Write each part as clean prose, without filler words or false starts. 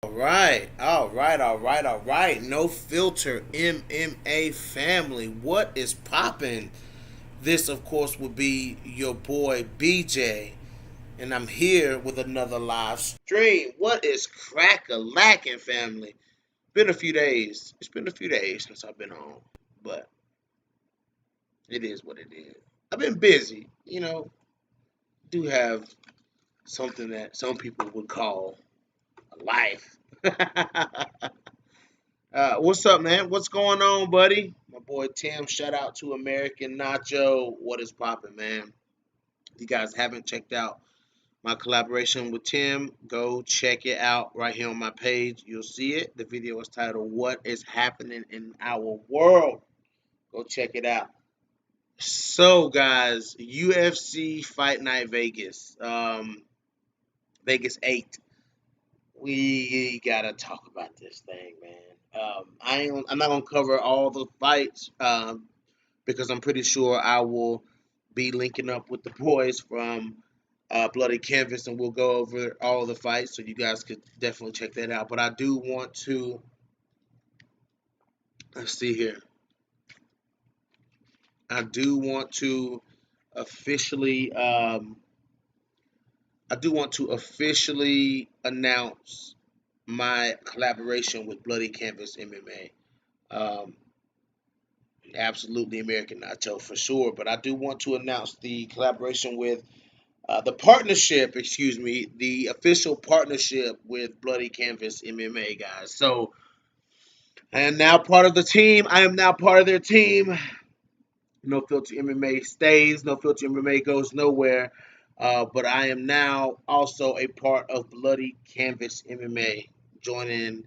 All right. No filter MMA family. What is poppin'? This, of course, would be your boy BJ, and I'm here with another live stream. What is crack a lacking, family? Been a few days. It's been a few days since I've been on, but it is what it is. I've been busy, do have something that some people would call a life. What's up, man? What's going on, buddy? My boy Tim. Shout out to American Nacho. What is poppin', man? If you guys haven't checked out my collaboration with Tim, go check it out right here on my page. You'll see it. The video is titled "What is Happening in Our World." Go check it out. So, guys, UFC Fight Night Vegas, Vegas 8. We gotta talk about this thing, man. I'm not gonna cover all the fights because I'm pretty sure I will be linking up with the boys from Bloody Canvas, and we'll go over all the fights, so you guys could definitely check that out. But I do want to let's see here. I do want to officially announce my collaboration with Bloody Canvas MMA. Um, Absolutely American Nacho for sure, but I do want to announce the collaboration with the official partnership with Bloody Canvas MMA, guys. So I am now part of the team. I am now part of their team. No Filter MMA stays. No Filter MMA goes nowhere. But I am now also a part of Bloody Canvas MMA, joining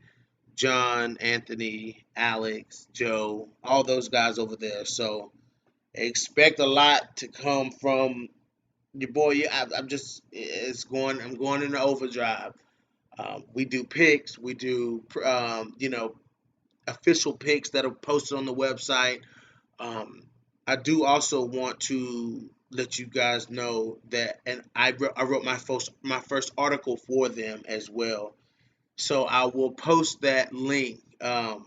John, Anthony, Alex, Joe, all those guys over there. So expect a lot to come from your boy. I'm going into overdrive. We do picks. We do official picks that are posted on the website. Um, I do also want to let you guys know that, and I wrote my first article for them as well. So I will post that link. Let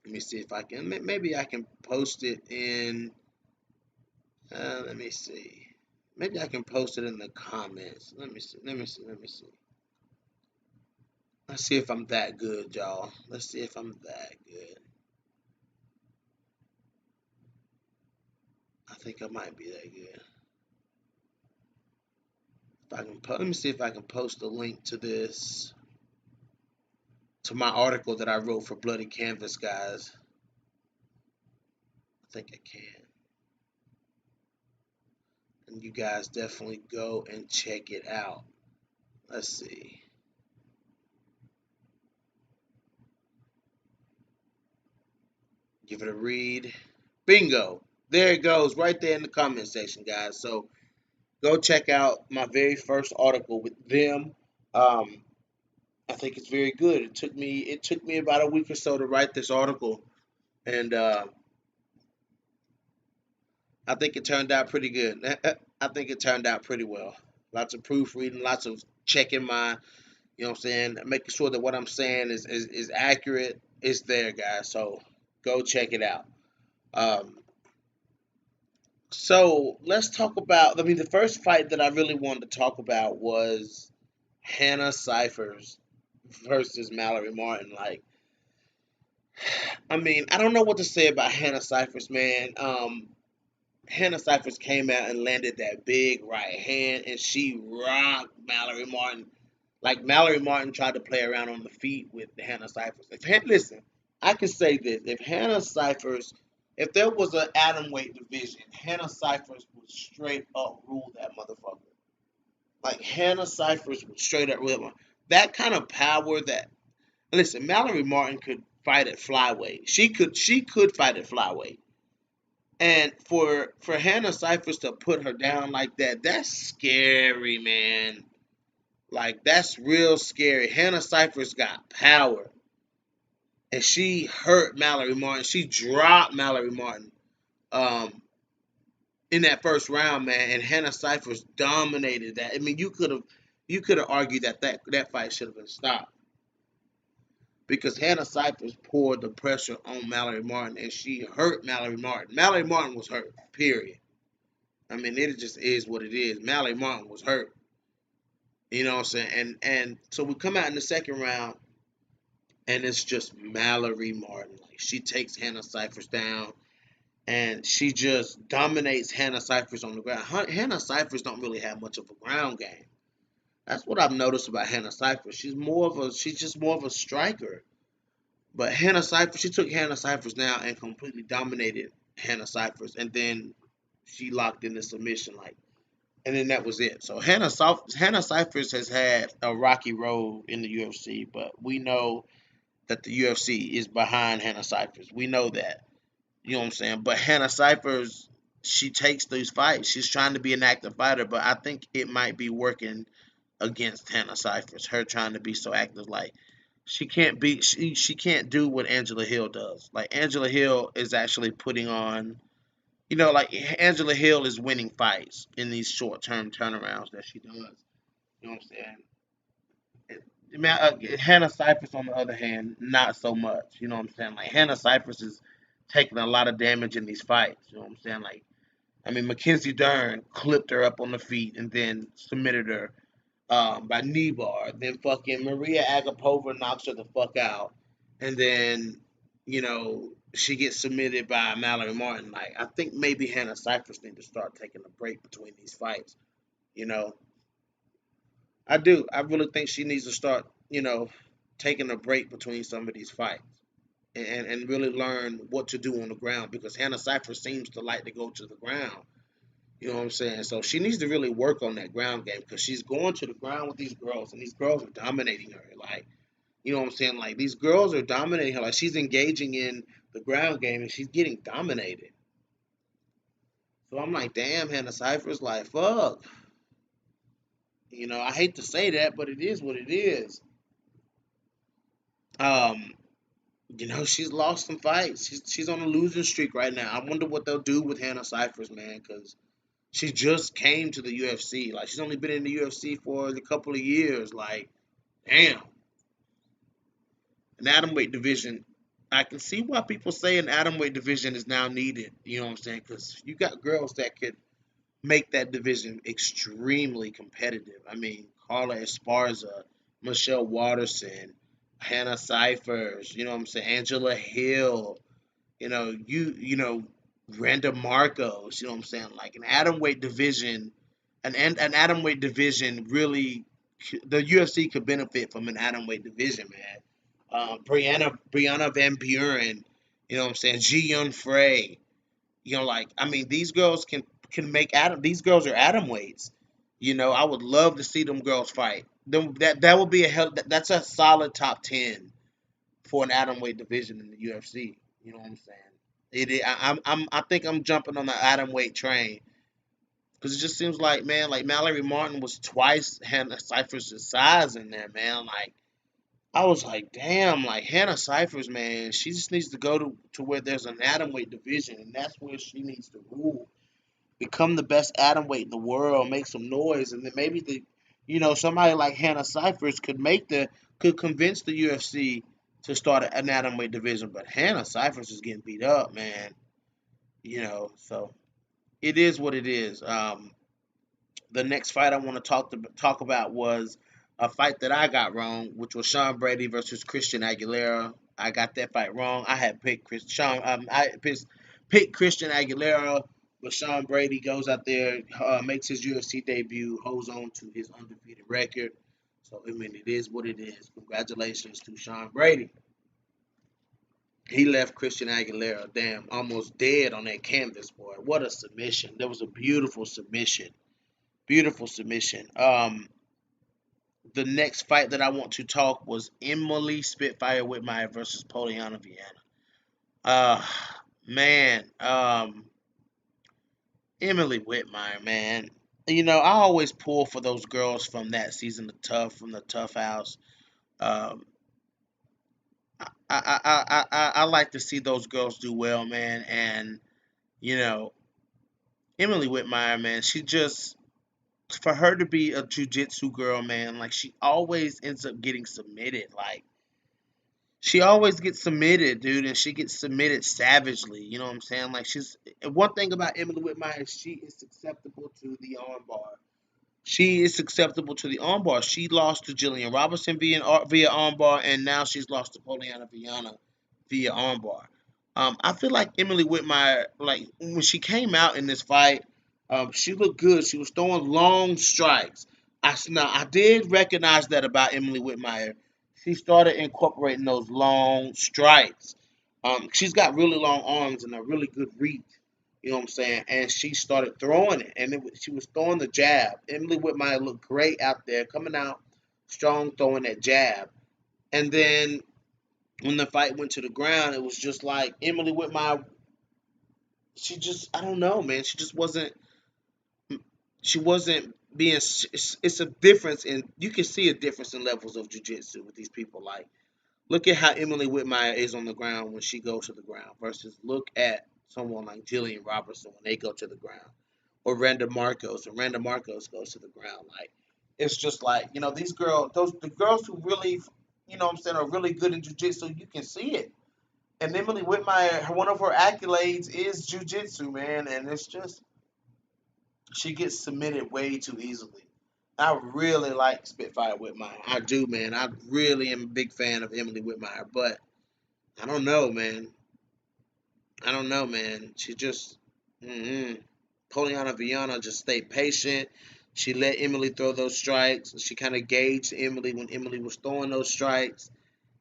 me see if I can. Maybe I can post it in. Let me see. Maybe I can post it in the comments. Let me see. Let me see. Let's see if I'm that good, y'all. Let's see if I'm that good. I think I might be that good. If I can, let me see if I can post a link to this, to my article that I wrote for Bloody Canvas, guys. I think I can. And you guys definitely go and check it out. Let's see. Give it a read. Bingo. There it goes, right there in the comment section, guys. So go check out my very first article with them. Um, I think it's very good. It took me about a week or so to write this article, and I think it turned out pretty good. I think it turned out pretty well. Lots of proofreading, lots of checking my, what I'm saying, making sure that what I'm saying is accurate. It's there, guys. So go check it out. Um, so let's talk about. I mean, the first fight that I really wanted to talk about was Hannah Cyphers versus Mallory Martin. Like, I mean, I don't know what to say about Hannah Cyphers, man. Hannah Cyphers came out and landed that big right hand, and she rocked Mallory Martin. Like, Mallory Martin tried to play around on the feet with Hannah Cyphers. Listen, I can say this: if there was an atom weight division, Hannah Cyphers would straight up rule that motherfucker. Like, Hannah Cyphers would straight up rule that kind of power. That Listen, Mallory Martin could fight at flyweight. She could fight at flyweight. And for Hannah Cyphers to put her down like that, that's scary, man. Like, that's real scary. Hannah Cyphers got power, and she hurt Mallory Martin. She dropped Mallory Martin um, in that first round, man. And Hannah Cyphers dominated that. I mean, you could have. you could have argued that fight should have been stopped because Hannah Cyphers poured the pressure on Mallory Martin and she hurt Mallory Martin. Mallory Martin was hurt. Period. I mean, it just is what it is. Mallory Martin was hurt. You know what I'm saying? And so we come out in the second round and it's just Mallory Martin. Like she takes Hannah Cyphers down and she just dominates Hannah Cyphers on the ground. Hannah Cyphers don't really have much of a ground game. That's what I've noticed about Hannah Cyphers. She's just more of a striker. But Hannah Cyphers, she took Hannah Cyphers down and completely dominated Hannah Cyphers, and then she locked in the submission and then that was it. So Hannah Cyphers has had a rocky road in the UFC, but we know that the UFC is behind Hannah Cyphers. We know that. You know what I'm saying? But Hannah Cyphers, she takes these fights. She's trying to be an active fighter, but I think it might be working against Hannah Cyphers. Her trying to be so active, like she can't do what Angela Hill does. Like Angela Hill is actually putting on, like Angela Hill is winning fights in these short term turnarounds that she does. You know what I'm saying? Hannah Cyphers, on the other hand, not so much. You know what I'm saying? Like Hannah Cyphers is taking a lot of damage in these fights. You know what I'm saying? Like, I mean, Mackenzie Dern clipped her up on the feet and then submitted her by knee bar. Then fucking Maria Agapova knocks her the fuck out, and then she gets submitted by Mallory Martin. Like, I think maybe Hannah Cyphers need to start taking a break between these fights. You know, I do. I really think she needs to start, taking a break between some of these fights and really learn what to do on the ground because Hannah Cyphers seems to like to go to the ground. You know what I'm saying? So she needs to really work on that ground game because she's going to the ground with these girls and these girls are dominating her. Like, you know what I'm saying? Like these girls are dominating her. Like she's engaging in the ground game and she's getting dominated. So I'm like, damn, Hannah Cyphers, like, fuck. I hate to say that, but it is what it is. Um, she's lost some fights. She's on a losing streak right now. I wonder what they'll do with Hannah Cyphers, man, because she just came to the UFC. Like she's only been in the UFC for a couple of years. Like, damn. An atomweight division. I can see why people say an atomweight division is now needed. You know what I'm saying? Because you got girls that could make that division extremely competitive. I mean, Carla Esparza, Michelle Watterson, Hannah Cyphers. You know what I'm saying? Angela Hill. Randa Marcos. You know what I'm saying? Like an atomweight division, an atomweight division really, the UFC could benefit from an atomweight division, man. Brianna Van Buren, you know what I'm saying? Ji Yun Frey, like I mean these girls can make atom. These girls are atom weights. I would love to see them girls fight. That would be that's a solid top 10 for an atom weight division in the UFC. You know what I'm saying? I think I'm jumping on the atom weight train because it just seems like, man, like Mallory Martin was twice Hannah Cyphers' size in there, man. Like I was like, damn, like Hannah Cyphers, man, she just needs to go to where there's an atom weight division, and that's where she needs to rule. Become the best atom weight in the world, make some noise, and then maybe somebody like Hannah Cyphers could convince the UFC to start an atom weight division. But Hannah Cyphers is getting beat up, man. So it is what it is. The next fight I want to talk about was a fight that I got wrong, which was Sean Brady versus Christian Aguilera. I got that fight wrong. I had picked picked Christian Aguilera, but Sean Brady goes out there, makes his UFC debut, holds on to his undefeated record. So I mean, it is what it is. Congratulations to Sean Brady. He left Christian Aguilera, damn, almost dead on that canvas, boy. What a submission. That was a beautiful submission. Beautiful submission. The next fight that I want to talk was Emily Spitfire Whitmire versus Poliana Viana. Man, Emily Whitmire, man. I always pull for those girls from that season of Tough, from the Tough House. Um, I like to see those girls do well, man. And you know, Emily Whitmire, man, she just for her to be a jujitsu girl, man, like she always ends up getting submitted. Like she always gets submitted, dude, and she gets submitted savagely. You know what I'm saying? Like she's one thing about Emily Whitmire is she is susceptible to the armbar. She is susceptible to the armbar. She lost to Jillian Robertson via armbar, and now she's lost to Poliana Viana via armbar. I feel like Emily Whitmire, like when she came out in this fight, she looked good. She was throwing long strikes. I did recognize that about Emily Whitmire. She started incorporating those long strikes. She's got really long arms and a really good reach. You know what I'm saying? And she started throwing it, and she was throwing the jab. Emily Whitmire looked great out there, coming out strong, throwing that jab. And then when the fight went to the ground, it was just like Emily Whitmire. She just, I don't know, man. She just wasn't. She wasn't being. It's a difference, and you can see a difference in levels of jujitsu with these people. Like, look at how Emily Whitmire is on the ground when she goes to the ground, versus look at someone like Jillian Robertson when they go to the ground, or Randa Marcos, and Randa Marcos goes to the ground. Like, it's just like, these girls, the girls who really, what I'm saying, are really good in jujitsu. You can see it. And Emily Whitmire, one of her accolades is jujitsu, man, and it's just she gets submitted way too easily. I really like Spitfire Whitmire. I do, man. I really am a big fan of Emily Whitmire, but I don't know, man. I don't know, man. She just, mm-hmm. Poliana Viana just stayed patient. She let Emily throw those strikes. She kind of gauged Emily when Emily was throwing those strikes,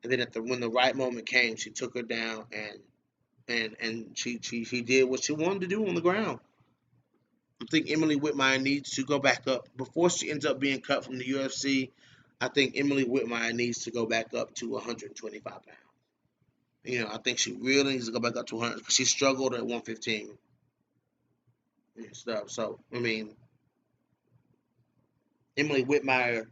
and then when the right moment came, she took her down and she did what she wanted to do on the ground. I think Emily Whitmire needs to go back up before she ends up being cut from the UFC. I think Emily Whitmire needs to go back up to 125 pounds. I think she really needs to go back up to 100 because she struggled at 115 and stuff. So, I mean, Emily Whitmire,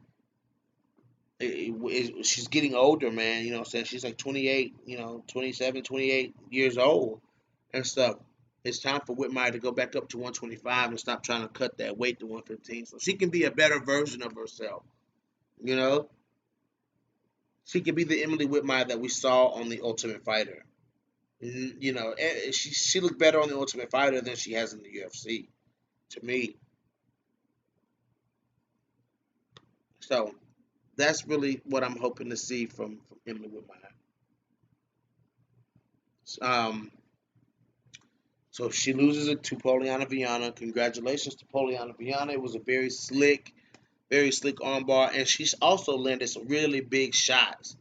she's getting older, man. You know what I'm saying? She's like 28, 27, 28 years old and stuff. It's time for Whitmire to go back up to 125 and stop trying to cut that weight to 115 so she can be a better version of herself. You know, she can be the Emily Whitmire that we saw on The Ultimate Fighter. She looked better on The Ultimate Fighter than she has in the UFC, to me. So that's really what I'm hoping to see from Emily Whitmire. Um, so if she loses it to Poliana Viana, congratulations to Poliana Viana. It was a very slick armbar, and she's also landed some really big shots.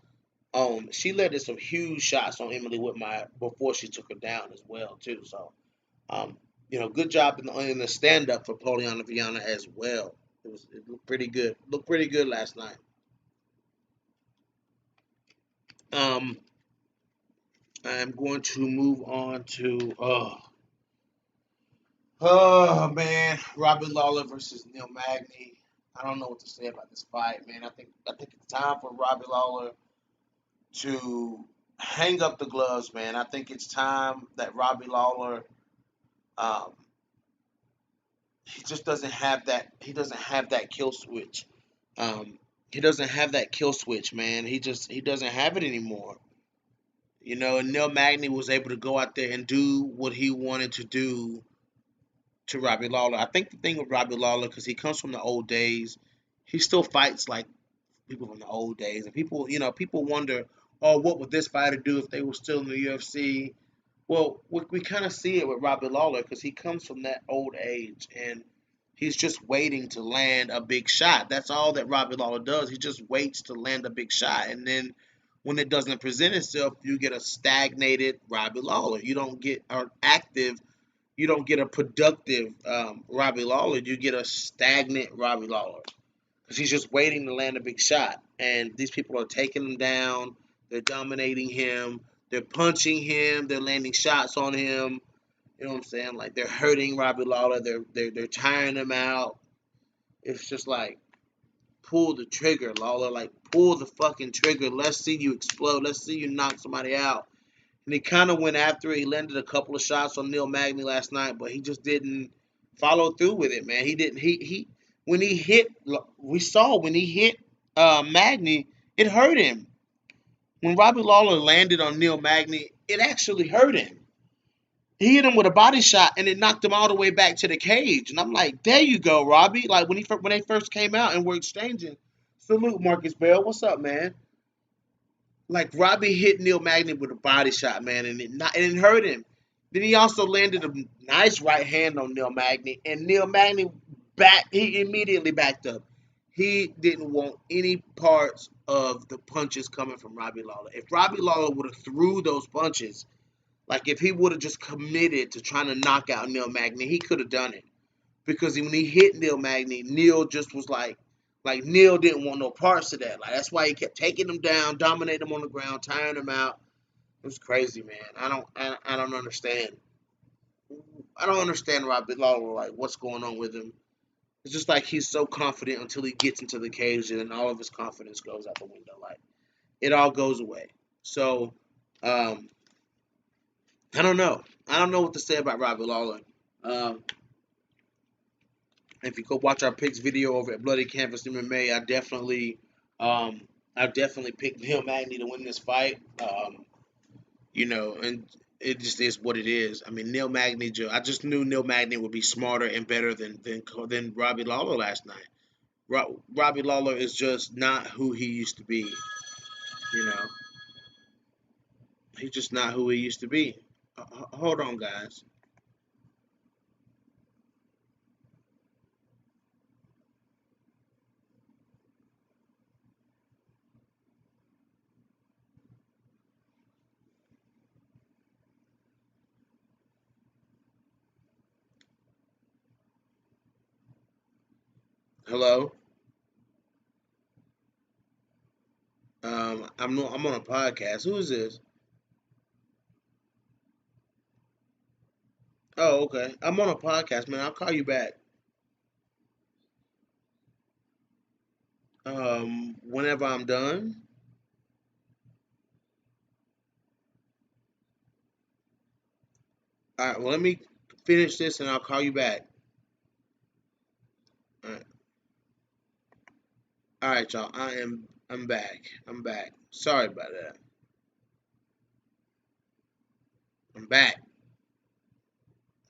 She landed some huge shots on Emily Whitmire before she took her down as well too. So, um, good job in the stand up for Poliana Viana as well. It looked pretty good. Looked pretty good last night. Um, I'm going to move on to man, Robbie Lawler versus Neil Magny. I don't know what to say about this fight, man. I think it's time for Robbie Lawler to hang up the gloves, man. I think it's time that Robbie Lawler, um, he just doesn't have that. He doesn't have that kill switch. He doesn't have that kill switch, man. He doesn't have it anymore. And Neil Magny was able to go out there and do what he wanted to do to Robbie Lawler. I think the thing with Robbie Lawler, because he comes from the old days, he still fights like people from the old days, and people wonder, oh, what would this fighter do if they were still in the UFC? Well, we kind of see it with Robbie Lawler because he comes from that old age, and he's just waiting to land a big shot. That's all that Robbie Lawler does. He just waits to land a big shot, and then when it doesn't present itself, you get a stagnated Robbie Lawler. You don't get an active, you don't get a productive Robbie Lawler. You get a stagnant Robbie Lawler because he's just waiting to land a big shot. And these people are taking him down. They're dominating him. They're punching him. They're landing shots on him. You know what I'm saying? Like they're hurting Robbie Lawler. They're tiring him out. It's just like pull the trigger, Lawler. Like pull the fucking trigger. Let's see you explode. Let's see you knock somebody out. And he kind of went after it. He landed a couple of shots on Neil Magny last night, but he just didn't follow through with it, man. He didn't. When he hit, we saw when he hit Magny, it hurt him. When Robbie Lawler landed on Neil Magny, it actually hurt him. He hit him with a body shot and it knocked him all the way back to the cage. And I'm like, there you go, Robbie. Like when they first came out and were exchanging. Salute, Marcus Bell. What's up, man? Like Robbie hit Neil Magny with a body shot, man, and it hurt him. Then he also landed a nice right hand on Neil Magny, and Neil Magny he immediately backed up. He didn't want any parts of the punches coming from Robbie Lawler. If Robbie Lawler would have threw those punches, like if he would have just committed to trying to knock out Neil Magny, he could have done it. Because when he hit Neil Magny, Neil just was like Neil didn't want no parts of that. Like that's why he kept taking him down, dominating him on the ground, tiring him out. It was crazy, man. I don't understand. I don't understand Robbie Lawler, like what's going on with him. It's just like he's so confident until he gets into the cage, and then all of his confidence goes out the window. Like it all goes away. So um, I don't know. I don't know what to say about Robbie Lawler. Um, if you go watch our picks video over at Bloody Canvas MMA, um, I definitely picked Neil Magny to win this fight. And it just is what it is. I mean, Neil Magny. I just knew Neil Magny would be smarter and better than Robbie Lawler last night. Robbie Lawler is just not who he used to be. You know, he's just not who he used to be. Hold on, guys. Hello. I'm on a podcast. Who is this? Oh, okay. I'm on a podcast, man. I'll call you back. Whenever I'm done. All right. Well, let me finish this and I'll call you back. All right. All right, y'all. I'm back. I'm back. Sorry about that. I'm back.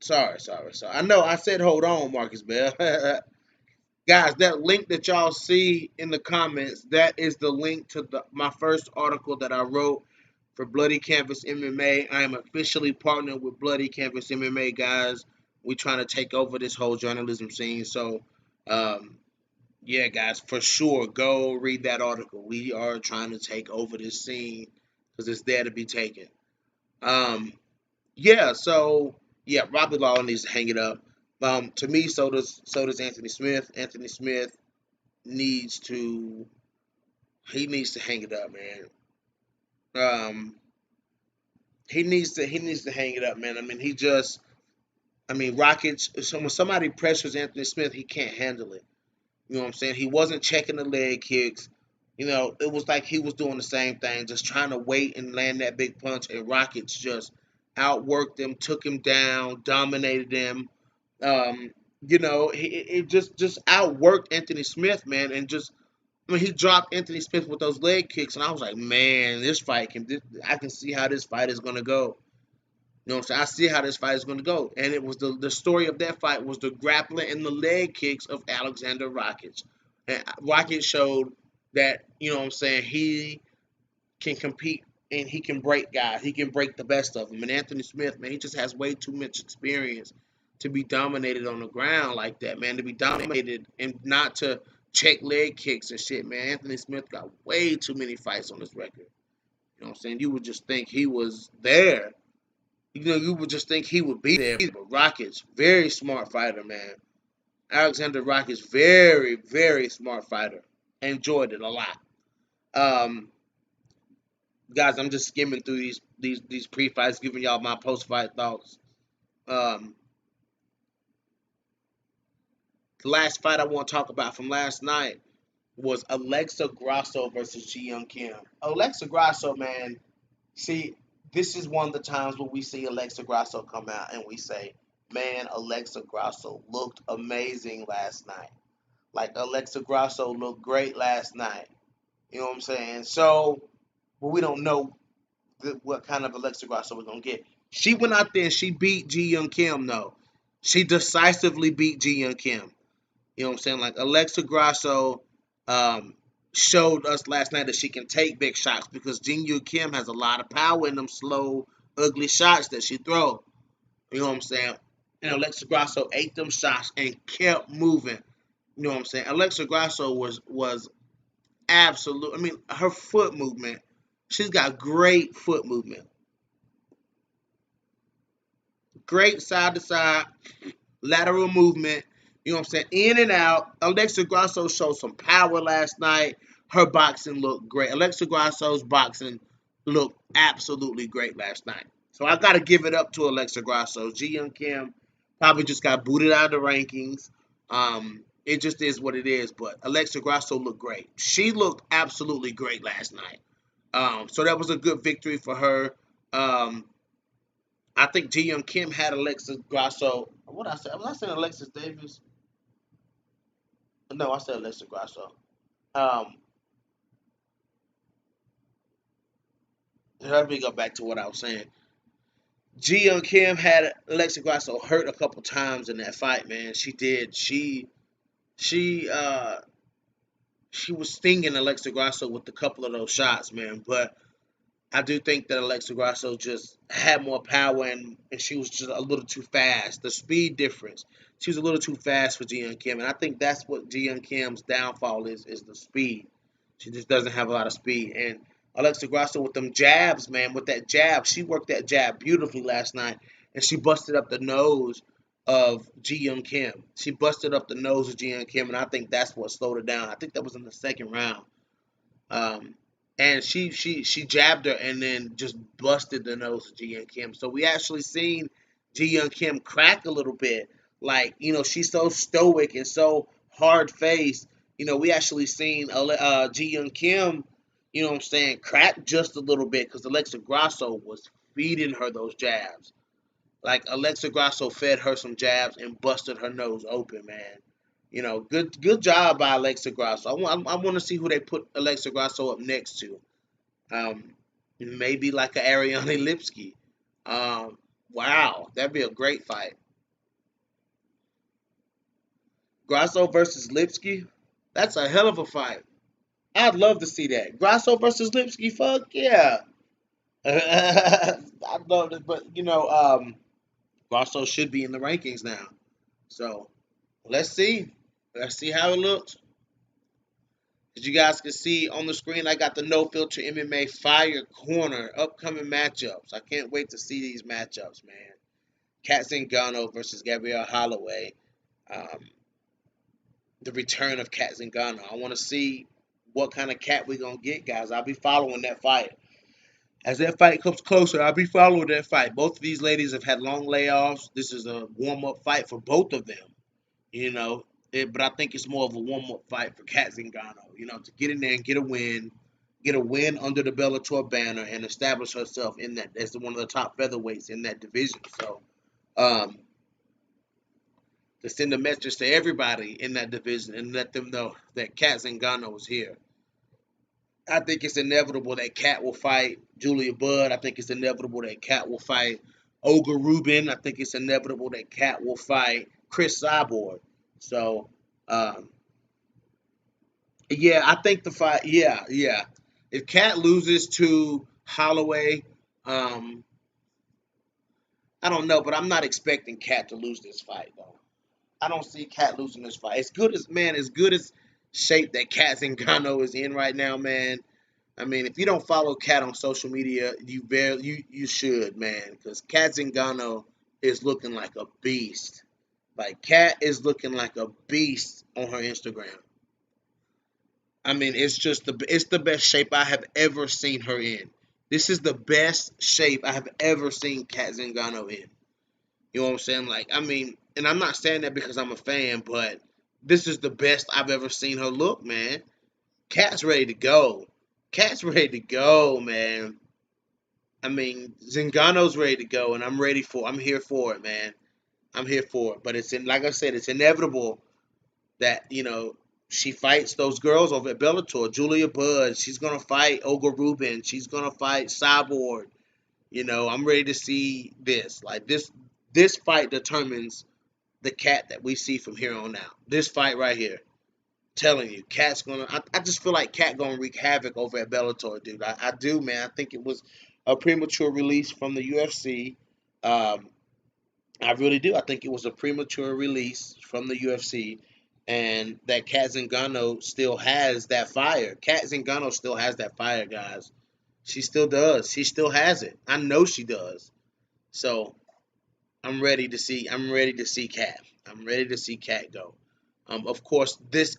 Sorry. I know I said hold on, Marcus Bell. Guys, that link that y'all see in the comments, that is the link to my first article that I wrote for Bloody Canvas MMA. I am officially partnered with Bloody Canvas MMA, guys. We trying to take over this whole journalism scene. So, um, yeah, guys, for sure, go read that article. We are trying to take over this scene because it's there to be taken. Um, yeah, so yeah, Robbie Lawler needs to hang it up. To me, so does Anthony Smith. Anthony Smith needs to he needs to hang it up, man. Um, he needs to hang it up, man. Rockets. So when somebody pressures Anthony Smith, he can't handle it. You know what I'm saying? He wasn't checking the leg kicks. It was like he was doing the same thing, just trying to wait and land that big punch, and Rockets just outworked him, took him down, dominated him. It just outworked Anthony Smith, man, and just he dropped Anthony Smith with those leg kicks, and I was like, man, I can see how this fight is gonna go. You know what I'm saying? I see how this fight is gonna go, and it was the story of that fight was the grappling and the leg kicks of Alexander Rockets, and Rockets showed that you know what I'm saying he can compete and he can break guys. He can break the best of them. And Anthony Smith, man, he just has way too much experience to be dominated on the ground like that, man. To be dominated and not to check leg kicks and shit, man. Anthony Smith got way too many fights on his record. You know what I'm saying? You would just think he was there. You would just think he would be there. But Rockets, very smart fighter, man. Alexander Rockets, very, very smart fighter. Enjoyed it a lot. Um, Guys, I'm just skimming through these pre-fights, giving y'all my post-fight thoughts. Um, the last fight I want to talk about from last night was Alexa Grosso versus Ji Young Kim. Alexa Grosso, man. See, this is one of the times where we see Alexa Grosso come out and we say, man, Alexa Grosso looked amazing last night. Like Alexa Grosso looked great last night. You know what I'm saying? So, but we don't know what kind of Alexa Grosso we're gonna get. She went out there and she beat Ji Young Kim though. She decisively beat Ji Young Kim. You know what I'm saying? Like Alexa Grasso um, showed us last night that she can take big shots because Jin Yu Kim has a lot of power in them slow, ugly shots that she throw. You know what I'm saying? And Alexa Grasso ate them shots and kept moving. You know what I'm saying? Alexa Grasso was absolute. I mean, her foot movement. She's got great foot movement. Great side to side lateral movement. You know what I'm saying? In and out. Alexa Grasso showed some power last night. Her boxing looked great. Alexa Grasso's boxing looked absolutely great last night. So I got to give it up to Alexa Grasso. Ji Young Kim probably just got booted out of the rankings. It just is what it is. But Alexa Grasso looked great. She looked absolutely great last night. So that was a good victory for her. I think Ji Young Kim had Alexa Grasso. What I said? Was I saying Alexis Davis? No, I said Alexa Grasso. Um, Let me go back to what I was saying. Ji Young Kim had Alexa Grasso hurt a couple times in that fight, man. She did. She she was stinging Alexa Grasso with a couple of those shots, man. But I do think that Alexa Grasso just had more power and she was just a little too fast. The speed difference. She was a little too fast for Ji Young Kim. And I think that's what Ji Young Kim's downfall is the speed. She just doesn't have a lot of speed. And Alexa Grasso with them jabs, man, with that jab, she worked that jab beautifully last night. And she busted up the nose of Ji Young Kim. She busted up the nose of Ji Young Kim, and I think that's what slowed her down. I think that was in the second round. Um, and she jabbed her and then just busted the nose of Ji Young Kim. So we actually seen Ji Young Kim crack a little bit. Like, she's so stoic and so hard faced. We actually seen Ji Young Kim, what I'm saying, crack just a little bit because Alexa Grasso was feeding her those jabs. Like Alexa Grasso fed her some jabs and busted her nose open, man. Good job by Alexa Grasso. I want to see who they put Alexa Grasso up next to. Um, Maybe like a Ariana Lipsky. Wow, that'd be a great fight. Grosso versus Lipsky. That's a hell of a fight. I'd love to see that. Grosso versus Lipsky. Fuck yeah. I'd love it, but Grosso should be in the rankings now. So let's see. Let's see how it looks. As you guys can see on the screen, I got the No Filter MMA Fire Corner upcoming matchups. I can't wait to see these matchups, man. Kat Zingano versus Gabrielle Holloway. Um, the return of Kat Zingano. I want to see what kind of cat we're going to get, guys. I'll be following that fight. As that fight comes closer, I'll be following that fight. Both of these ladies have had long layoffs. This is a warm-up fight for both of them. But I think it's more of a warm-up fight for Kat Zingano, to get in there and get a win under the Bellator banner and establish herself in that as one of the top featherweights in that division. So, um, to send a message to everybody in that division and let them know that Kat Zingano is here. I think it's inevitable that Kat will fight Julia Budd. I think it's inevitable that Kat will fight Olga Rubin. I think it's inevitable that Kat will fight Chris Cyborg. So, um, yeah, I think the fight. Yeah, yeah. If Kat loses to Holloway, um, I don't know, but I'm not expecting Kat to lose this fight though. I don't see Kat losing this fight. As good as shape that Kat Zingano is in right now, man. I mean, if you don't follow Kat on social media, you should, man, because Kat Zingano is looking like a beast. Like Kat is looking like a beast on her Instagram. I mean, it's the best shape I have ever seen her in. This is the best shape I have ever seen Kat Zingano in. You know what I'm saying? Like, I mean, and I'm not saying that because I'm a fan, but this is the best I've ever seen her look, man. Kat's ready to go. Kat's ready to go, man. I mean, Zingano's ready to go, and I'm here for it, man. I'm here for it. But like I said, it's inevitable that, She fights those girls over at Bellator. Julia Budd. She's gonna fight Olga Rubin. She's gonna fight Cyborg. I'm ready to see this. Like this fight determines the Cat that we see from here on out. This fight right here. Telling you, Cat's gonna. I just feel like Cat gonna wreak havoc over at Bellator, dude. I do, man. I think it was a premature release from the UFC. Um, I really do. I think it was a premature release from the UFC, and that Cat Zingano still has that fire. Cat Zingano still has that fire, guys. She still does. She still has it. I know she does. So I'm ready to see. I'm ready to see Cat. I'm ready to see Cat go. Of course, this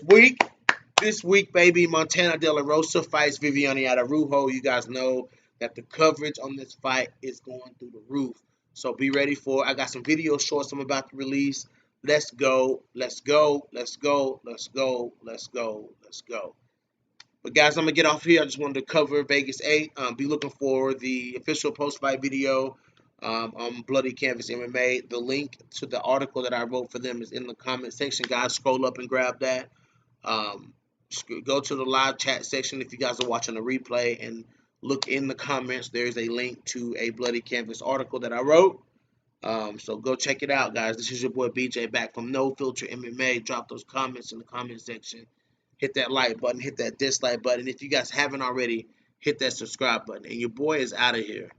week, baby, Montana De La Rosa fights Viviane Araújo. You guys know that the coverage on this fight is going through the roof. So be ready for it. I got some video shorts I'm about to release. Let's go. Let's go. Let's go. Let's go. Let's go. Let's go. But guys, I'm gonna get off here. I just wanted to cover Vegas 8. Be looking for the official post-fight video on Bloody Canvas MMA. The link to the article that I wrote for them is in the comment section. Guys, scroll up and grab that. Um, Go to the live chat section if you guys are watching the replay and look in the comments. There's a link to a Bloody Canvas article that I wrote. So go check it out, guys. This is your boy BJ back from No Filter MMA. Drop those comments in the comment section. Hit that like button, hit that dislike button. If you guys haven't already, hit that subscribe button. And your boy is out of here.